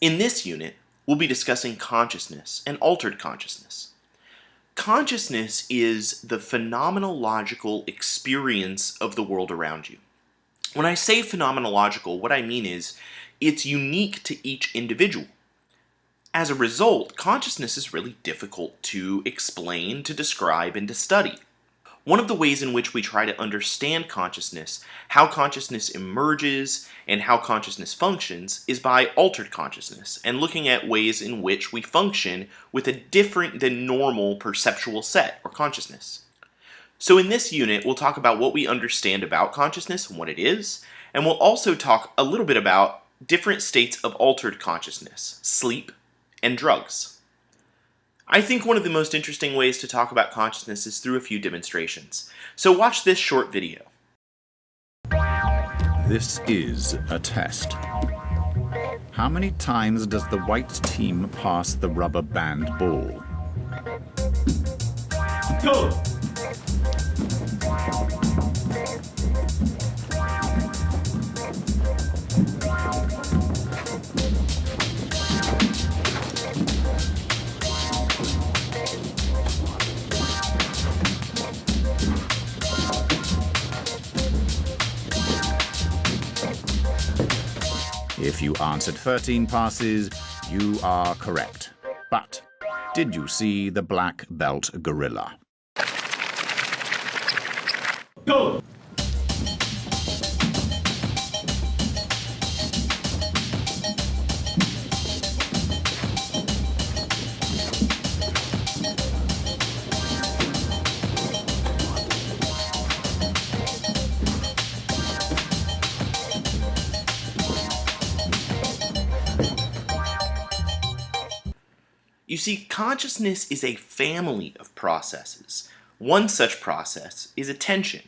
In this unit, we'll be discussing consciousness and altered consciousness. Consciousness is the phenomenological experience of the world around you. When I say phenomenological, what I mean is it's unique to each individual. As a result, consciousness is really difficult to explain, to describe, and to study. One of the ways in which we try to understand consciousness, how consciousness emerges, and how consciousness functions is by altered consciousness, and looking at ways in which we function with a different than normal perceptual set, or consciousness. So in this unit, we'll talk about what we understand about consciousness and what it is, and we'll also talk a little bit about different states of altered consciousness, sleep, and drugs. I think one of the most interesting ways to talk about consciousness is through a few demonstrations. So watch this short video. This is a test. How many times does the white team pass the rubber band ball? Go! If you answered 13 passes, you are correct. But did you see the black belt gorilla? Go! You see, consciousness is a family of processes. One such process is attention,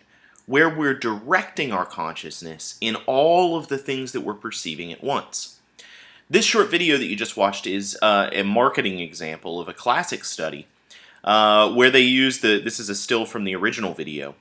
where we're directing our consciousness in all of the things that we're perceiving at once. This short video that you just watched is a marketing example of a classic study where they used this is a still from the original video,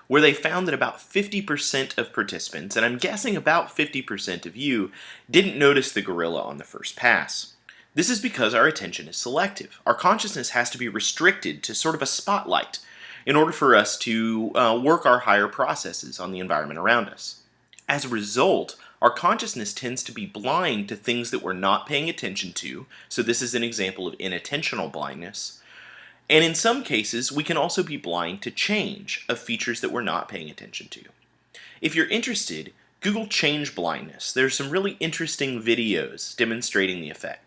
where they found that about 50% of participants, and I'm guessing about 50% of you, didn't notice the gorilla on the first pass. This is because our attention is selective. Our consciousness has to be restricted to sort of a spotlight in order for us to work our higher processes on the environment around us. As a result, our consciousness tends to be blind to things that we're not paying attention to, so this is an example of inattentional blindness. And in some cases, we can also be blind to change of features that we're not paying attention to. If you're interested, Google change blindness. There's some really interesting videos demonstrating the effect.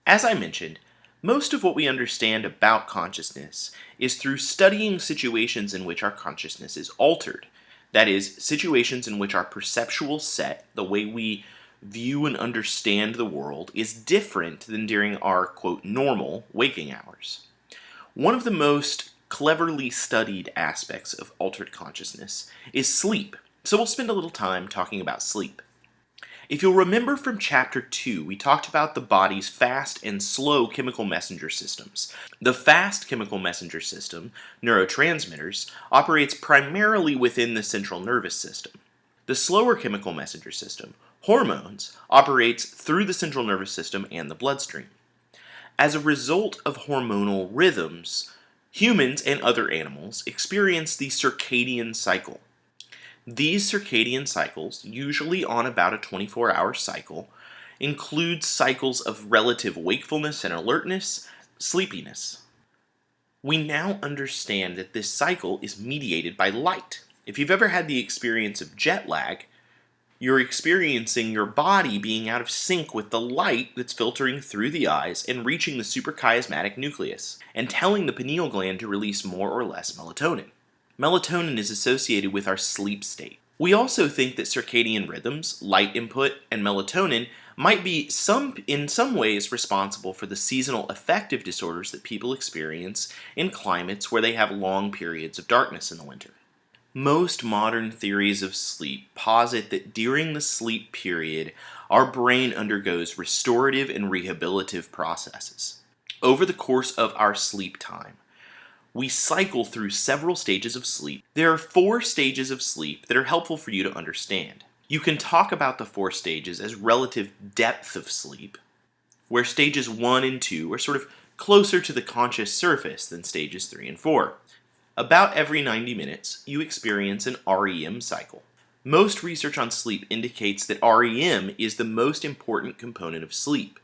As I mentioned, most of what we understand about consciousness is through studying situations in which our consciousness is altered. That is, situations in which our perceptual set, the way we view and understand the world, is different than during our, quote, normal waking hours. One of the most cleverly studied aspects of altered consciousness is sleep, so we'll spend a little time talking about sleep. If you'll remember from Chapter 2, we talked about the body's fast and slow chemical messenger systems. The fast chemical messenger system, neurotransmitters, operates primarily within the central nervous system. The slower chemical messenger system, hormones, operates through the central nervous system and the bloodstream. As a result of hormonal rhythms, humans and other animals experience the circadian cycle. These circadian cycles, usually on about a 24-hour cycle, include cycles of relative wakefulness and alertness, sleepiness. We now understand that this cycle is mediated by light. If you've ever had the experience of jet lag, you're experiencing your body being out of sync with the light that's filtering through the eyes and reaching the suprachiasmatic nucleus, and telling the pineal gland to release more or less melatonin. Melatonin is associated with our sleep state. We also think that circadian rhythms, light input, and melatonin might be in some ways responsible for the seasonal affective disorders that people experience in climates where they have long periods of darkness in the winter. Most modern theories of sleep posit that during the sleep period, our brain undergoes restorative and rehabilitative processes. Over the course of our sleep time, we cycle through several stages of sleep. There are 4 stages of sleep that are helpful for you to understand. You can talk about the 4 stages as relative depth of sleep, where stages 1 and 2 are sort of closer to the conscious surface than stages 3 and 4. About every 90 minutes, you experience an REM cycle. Most research on sleep indicates that REM is the most important component of sleep.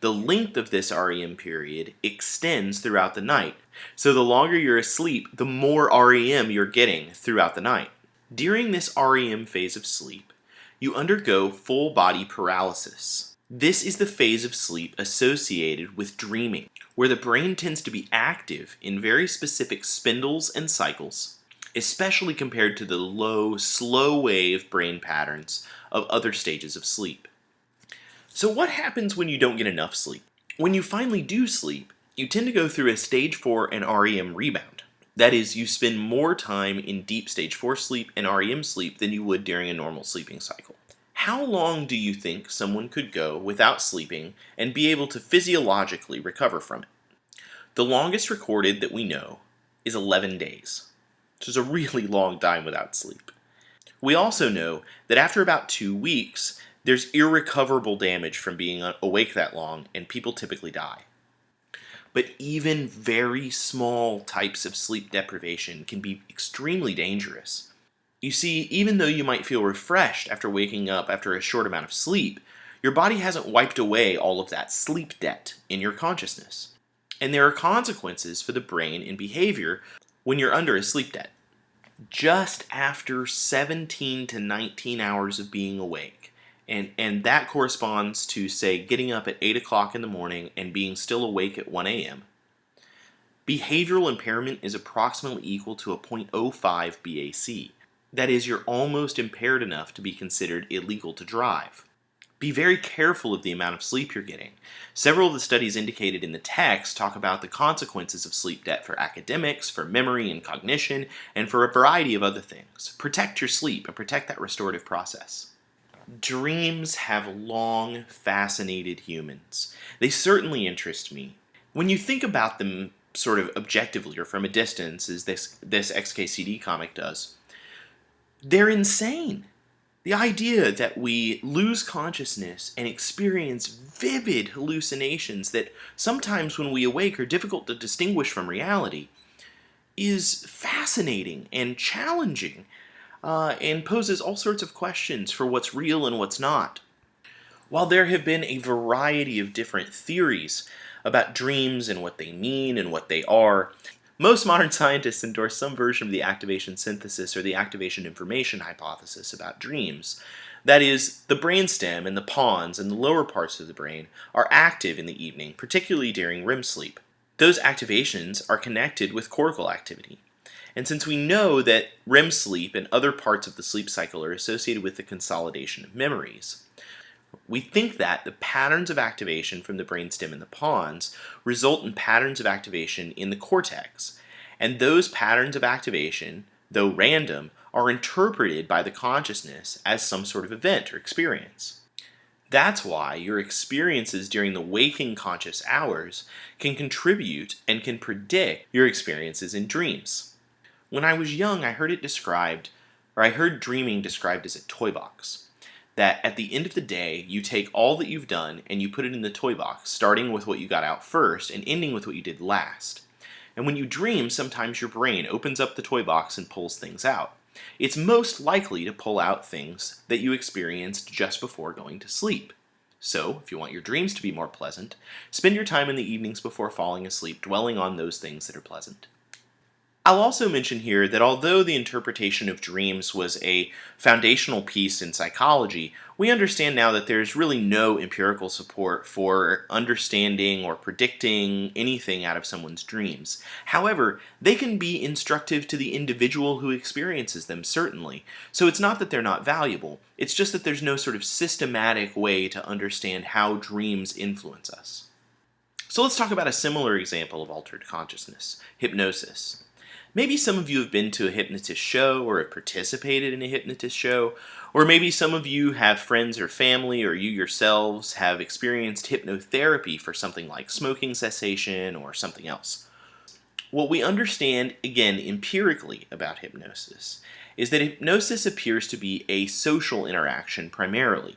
The length of this REM period extends throughout the night, so the longer you're asleep, the more REM you're getting throughout the night. During this REM phase of sleep, you undergo full body paralysis. This is the phase of sleep associated with dreaming, where the brain tends to be active in very specific spindles and cycles, especially compared to the low, slow wave brain patterns of other stages of sleep. So what happens when you don't get enough sleep? When you finally do sleep, you tend to go through a stage 4 and REM rebound. That is, you spend more time in deep stage 4 sleep and REM sleep than you would during a normal sleeping cycle. How long do you think someone could go without sleeping and be able to physiologically recover from it? The longest recorded that we know is 11 days, which is a really long time without sleep. We also know that after about 2 weeks, there's irrecoverable damage from being awake that long, and people typically die. But even very small types of sleep deprivation can be extremely dangerous. You see, even though you might feel refreshed after waking up after a short amount of sleep, your body hasn't wiped away all of that sleep debt in your consciousness. And there are consequences for the brain and behavior when you're under a sleep debt. Just after 17 to 19 hours of being awake, and that corresponds to, say, getting up at 8 o'clock in the morning and being still awake at 1 a.m., behavioral impairment is approximately equal to a 0.05 BAC. That is, you're almost impaired enough to be considered illegal to drive. Be very careful of the amount of sleep you're getting. Several of the studies indicated in the text talk about the consequences of sleep debt for academics, for memory and cognition, and for a variety of other things. Protect your sleep and protect that restorative process. Dreams have long fascinated humans. They certainly interest me. When you think about them sort of objectively or from a distance, as this XKCD comic does, they're insane. The idea that we lose consciousness and experience vivid hallucinations that sometimes when we awake are difficult to distinguish from reality is fascinating and challenging. And poses all sorts of questions for what's real and what's not. While there have been a variety of different theories about dreams and what they mean and what they are, most modern scientists endorse some version of the activation synthesis or the activation information hypothesis about dreams. That is, the brainstem and the pons and the lower parts of the brain are active in the evening, particularly during REM sleep. Those activations are connected with cortical activity. And since we know that REM sleep and other parts of the sleep cycle are associated with the consolidation of memories, we think that the patterns of activation from the brainstem and the pons result in patterns of activation in the cortex. And those patterns of activation, though random, are interpreted by the consciousness as some sort of event or experience. That's why your experiences during the waking conscious hours can contribute and can predict your experiences in dreams. When I was young, I heard dreaming described as a toy box. That at the end of the day, you take all that you've done and you put it in the toy box, starting with what you got out first and ending with what you did last. And when you dream, sometimes your brain opens up the toy box and pulls things out. It's most likely to pull out things that you experienced just before going to sleep. So, if you want your dreams to be more pleasant, spend your time in the evenings before falling asleep dwelling on those things that are pleasant. I'll also mention here that although the interpretation of dreams was a foundational piece in psychology, we understand now that there's really no empirical support for understanding or predicting anything out of someone's dreams. However, they can be instructive to the individual who experiences them, certainly. So it's not that they're not valuable, it's just that there's no sort of systematic way to understand how dreams influence us. So let's talk about a similar example of altered consciousness, hypnosis. Maybe some of you have been to a hypnotist show or have participated in a hypnotist show, or maybe some of you have friends or family or you yourselves have experienced hypnotherapy for something like smoking cessation or something else. What we understand, again, empirically about hypnosis is that hypnosis appears to be a social interaction primarily.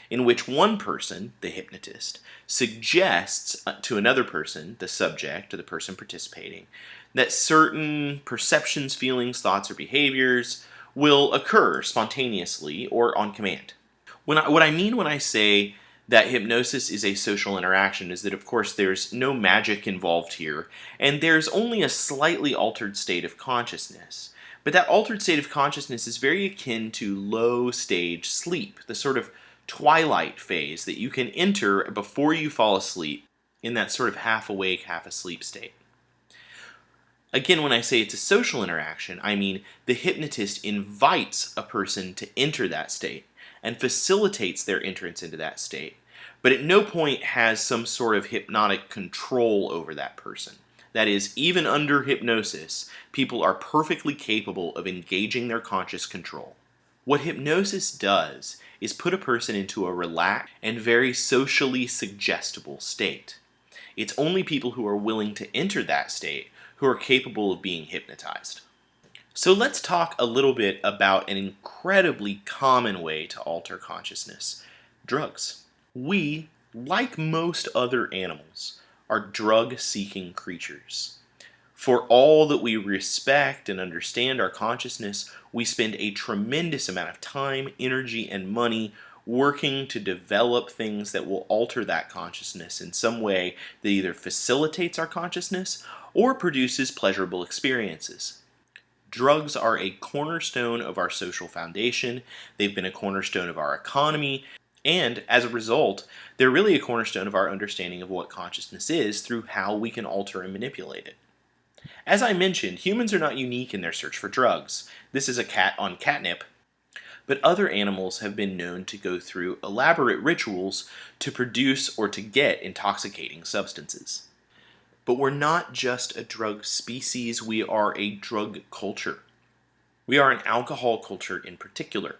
in which one person, the hypnotist, suggests to another person, the subject or the person participating, that certain perceptions, feelings, thoughts, or behaviors will occur spontaneously or on command. What I mean when I say that hypnosis is a social interaction is that, of course, there's no magic involved here, and there's only a slightly altered state of consciousness. But that altered state of consciousness is very akin to low stage sleep, the sort of twilight phase that you can enter before you fall asleep in that sort of half awake, half asleep state. Again, when I say it's a social interaction, I mean the hypnotist invites a person to enter that state and facilitates their entrance into that state, but at no point has some sort of hypnotic control over that person. That is, even under hypnosis, people are perfectly capable of engaging their conscious control. What hypnosis does is put a person into a relaxed and very socially suggestible state. It's only people who are willing to enter that state who are capable of being hypnotized. So let's talk a little bit about an incredibly common way to alter consciousness: drugs. We, like most other animals, are drug-seeking creatures. For all that we respect and understand our consciousness, we spend a tremendous amount of time, energy, and money working to develop things that will alter that consciousness in some way that either facilitates our consciousness or produces pleasurable experiences. Drugs are a cornerstone of our social foundation. They've been a cornerstone of our economy. And as a result, they're really a cornerstone of our understanding of what consciousness is through how we can alter and manipulate it. As I mentioned, humans are not unique in their search for drugs. This is a cat on catnip. But other animals have been known to go through elaborate rituals to produce or to get intoxicating substances. But we're not just a drug species, we are a drug culture. We are an alcohol culture in particular.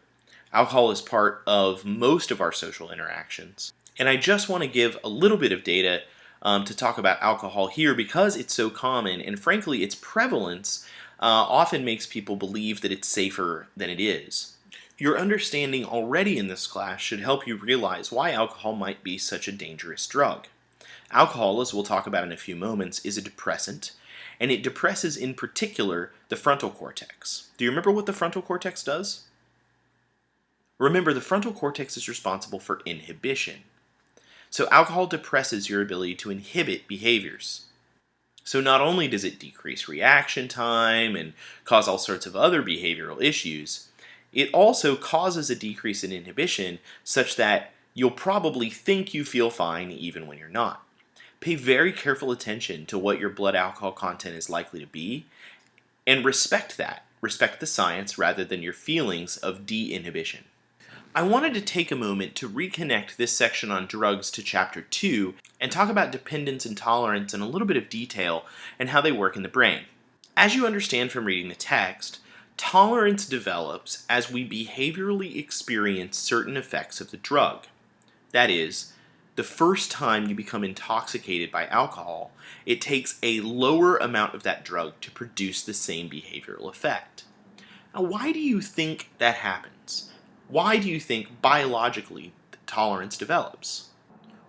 Alcohol is part of most of our social interactions. And I just want to give a little bit of data to talk about alcohol here because it's so common, and frankly, its prevalence often makes people believe that it's safer than it is. Your understanding already in this class should help you realize why alcohol might be such a dangerous drug. Alcohol, as we'll talk about in a few moments, is a depressant, and it depresses in particular the frontal cortex. Do you remember what the frontal cortex does? Remember, the frontal cortex is responsible for inhibition. So alcohol depresses your ability to inhibit behaviors. So not only does it decrease reaction time and cause all sorts of other behavioral issues, it also causes a decrease in inhibition such that you'll probably think you feel fine even when you're not. Pay very careful attention to what your blood alcohol content is likely to be, and respect that. Respect the science rather than your feelings of de-inhibition. I wanted to take a moment to reconnect this section on drugs to Chapter 2 and talk about dependence and tolerance in a little bit of detail and how they work in the brain. As you understand from reading the text, tolerance develops as we behaviorally experience certain effects of the drug. That is, the first time you become intoxicated by alcohol, it takes a lower amount of that drug to produce the same behavioral effect. Now, why do you think that happens? Why do you think biologically tolerance develops?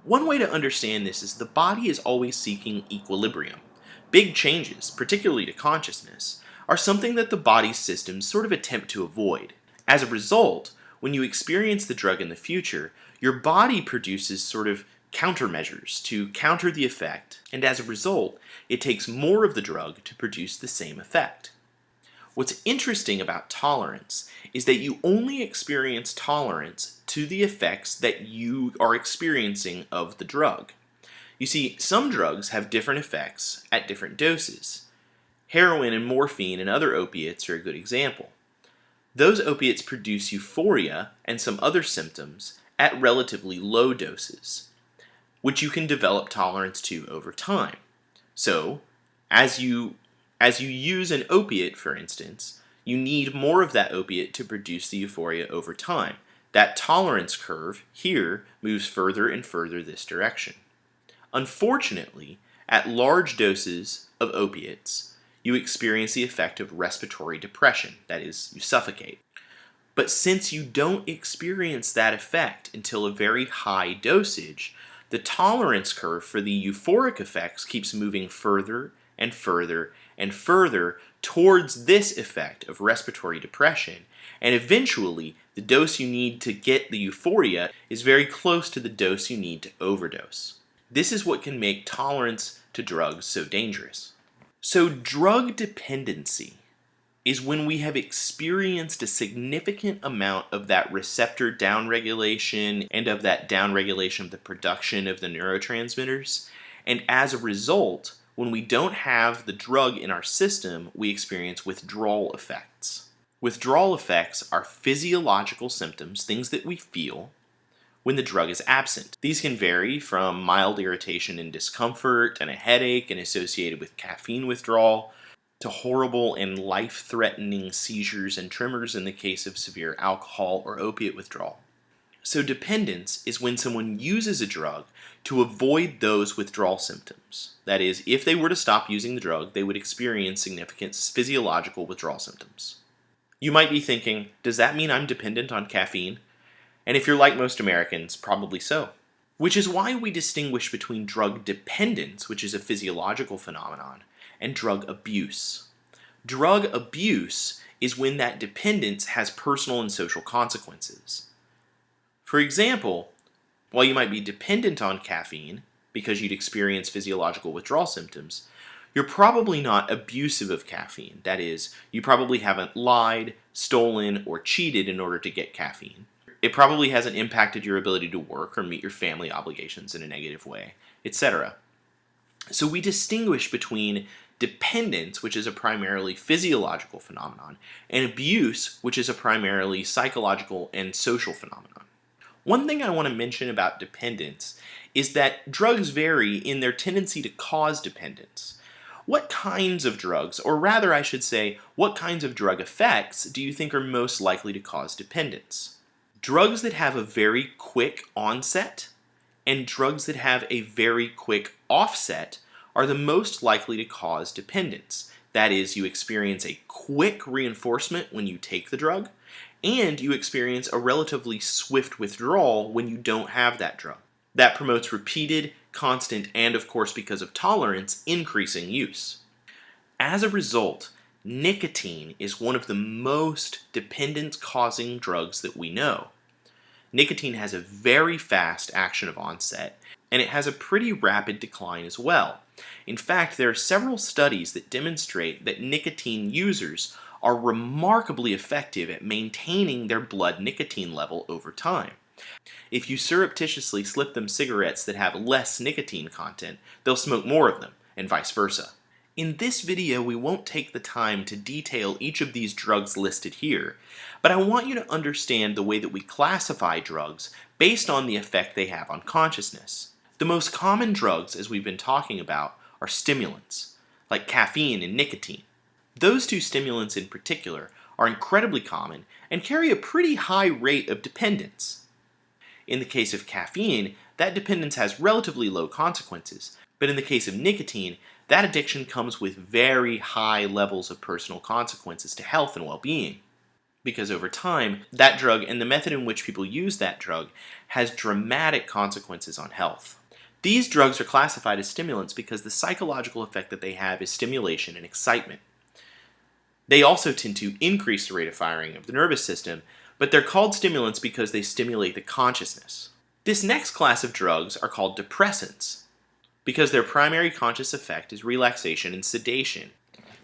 One way to understand this is the body is always seeking equilibrium. Big changes, particularly to consciousness, are something that the body's systems sort of attempt to avoid. As a result, when you experience the drug in the future, your body produces sort of countermeasures to counter the effect, and as a result, it takes more of the drug to produce the same effect. What's interesting about tolerance is that you only experience tolerance to the effects that you are experiencing of the drug. You see, some drugs have different effects at different doses. Heroin and morphine and other opiates are a good example. Those opiates produce euphoria and some other symptoms at relatively low doses, which you can develop tolerance to over time. So, as you use an opiate, for instance, you need more of that opiate to produce the euphoria over time. That tolerance curve here moves further and further this direction. Unfortunately, at large doses of opiates, you experience the effect of respiratory depression, that is, you suffocate. But since you don't experience that effect until a very high dosage, the tolerance curve for the euphoric effects keeps moving further and further and further towards this effect of respiratory depression, and eventually the dose you need to get the euphoria is very close to the dose you need to overdose. This is what can make tolerance to drugs so dangerous. So drug dependency is when we have experienced a significant amount of that receptor downregulation and of that downregulation of the production of the neurotransmitters. And as a result, when we don't have the drug in our system, we experience withdrawal effects. Withdrawal effects are physiological symptoms, things that we feel, when the drug is absent. These can vary from mild irritation and discomfort and a headache and associated with caffeine withdrawal, to horrible and life-threatening seizures and tremors in the case of severe alcohol or opiate withdrawal. So dependence is when someone uses a drug to avoid those withdrawal symptoms. That is, if they were to stop using the drug, they would experience significant physiological withdrawal symptoms. You might be thinking, does that mean I'm dependent on caffeine? And if you're like most Americans, probably so. Which is why we distinguish between drug dependence, which is a physiological phenomenon, and drug abuse. Drug abuse is when that dependence has personal and social consequences. For example, while you might be dependent on caffeine because you'd experience physiological withdrawal symptoms, you're probably not abusive of caffeine. That is, you probably haven't lied, stolen, or cheated in order to get caffeine. It probably hasn't impacted your ability to work or meet your family obligations in a negative way, etc. So we distinguish between dependence, which is a primarily physiological phenomenon, and abuse, which is a primarily psychological and social phenomenon. One thing I want to mention about dependence is that drugs vary in their tendency to cause dependence. What kinds of drugs, or rather I should say, what kinds of drug effects do you think are most likely to cause dependence? Drugs that have a very quick onset and drugs that have a very quick offset are the most likely to cause dependence. That is, you experience a quick reinforcement when you take the drug, and you experience a relatively swift withdrawal when you don't have that drug. That promotes repeated, constant, and of course because of tolerance, increasing use. As a result, nicotine is one of the most dependence-causing drugs that we know. Nicotine has a very fast action of onset, and it has a pretty rapid decline as well. In fact, there are several studies that demonstrate that nicotine users are remarkably effective at maintaining their blood nicotine level over time. If you surreptitiously slip them cigarettes that have less nicotine content, they'll smoke more of them, and vice versa. In this video, we won't take the time to detail each of these drugs listed here, but I want you to understand the way that we classify drugs based on the effect they have on consciousness. The most common drugs, as we've been talking about, are stimulants, like caffeine and nicotine. Those two stimulants in particular are incredibly common and carry a pretty high rate of dependence. In the case of caffeine, that dependence has relatively low consequences, but in the case of nicotine, that addiction comes with very high levels of personal consequences to health and well-being. Because over time, that drug and the method in which people use that drug has dramatic consequences on health. These drugs are classified as stimulants because the psychological effect that they have is stimulation and excitement. They also tend to increase the rate of firing of the nervous system, but they're called stimulants because they stimulate the consciousness. This next class of drugs are called depressants, because their primary conscious effect is relaxation and sedation.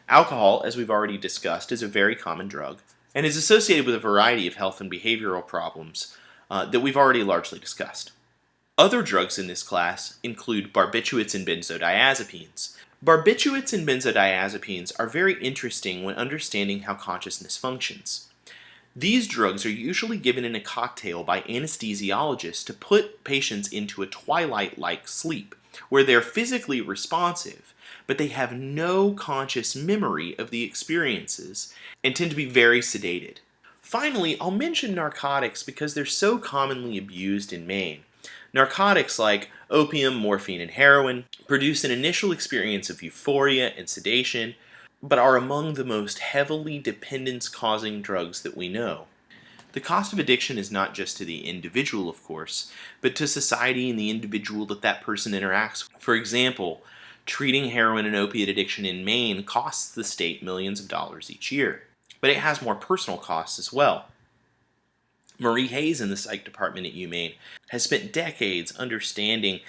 Alcohol, as we've already discussed, is a very common drug, and is associated with a variety of health and behavioral problems that we've already largely discussed. Other drugs in this class include barbiturates and benzodiazepines. Barbiturates and benzodiazepines are very interesting when understanding how consciousness functions. These drugs are usually given in a cocktail by anesthesiologists to put patients into a twilight-like sleep, where they're physically responsive, but they have no conscious memory of the experiences and tend to be very sedated. Finally, I'll mention narcotics because they're so commonly abused in Maine. Narcotics like opium, morphine, and heroin produce an initial experience of euphoria and sedation, but are among the most heavily dependence-causing drugs that we know. The cost of addiction is not just to the individual, of course, but to society and the individual that person interacts with. For example, treating heroin and opiate addiction in Maine costs the state millions of dollars each year. But it has more personal costs as well. Marie Hayes in the psych department at UMaine has spent decades understanding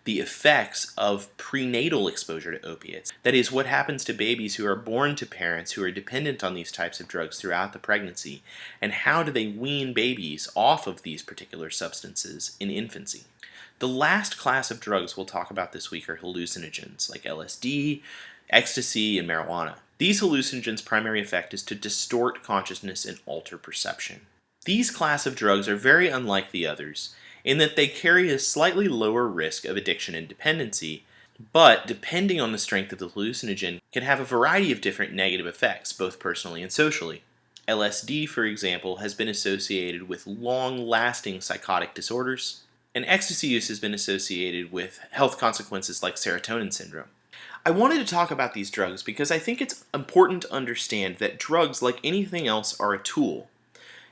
the effects of prenatal exposure to opiates. That is, what happens to babies who are born to parents who are dependent on these types of drugs throughout the pregnancy, and how do they wean babies off of these particular substances in infancy. The last class of drugs we'll talk about this week are hallucinogens, like LSD, ecstasy, and marijuana. These hallucinogens' primary effect is to distort consciousness and alter perception. These class of drugs are very unlike the others in that they carry a slightly lower risk of addiction and dependency, but depending on the strength of the hallucinogen, can have a variety of different negative effects, both personally and socially. LSD, for example, has been associated with long-lasting psychotic disorders, and ecstasy use has been associated with health consequences like serotonin syndrome. I wanted to talk about these drugs because I think it's important to understand that drugs, like anything else, are a tool.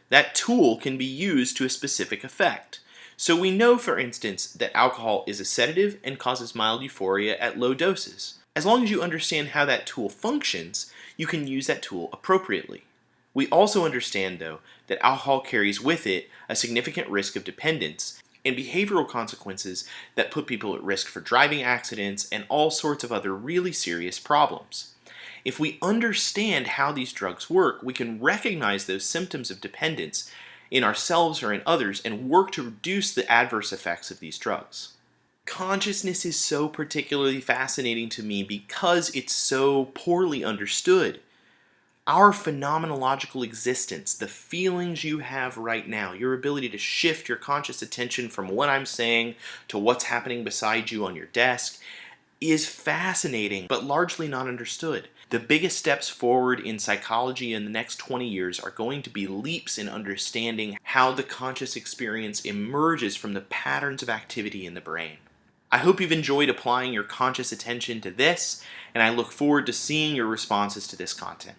That tool can be used to a specific effect. So we know, for instance, that alcohol is a sedative and causes mild euphoria at low doses. As long as you understand how that tool functions, you can use that tool appropriately. We also understand, though, that alcohol carries with it a significant risk of dependence and behavioral consequences that put people at risk for driving accidents and all sorts of other really serious problems. If we understand how these drugs work, we can recognize those symptoms of dependence in ourselves or in others and work to reduce the adverse effects of these drugs. Consciousness is so particularly fascinating to me because it's so poorly understood. Our phenomenological existence, the feelings you have right now, your ability to shift your conscious attention from what I'm saying to what's happening beside you on your desk, is fascinating, but largely not understood. The biggest steps forward in psychology in the next 20 years are going to be leaps in understanding how the conscious experience emerges from the patterns of activity in the brain. I hope you've enjoyed applying your conscious attention to this, and I look forward to seeing your responses to this content.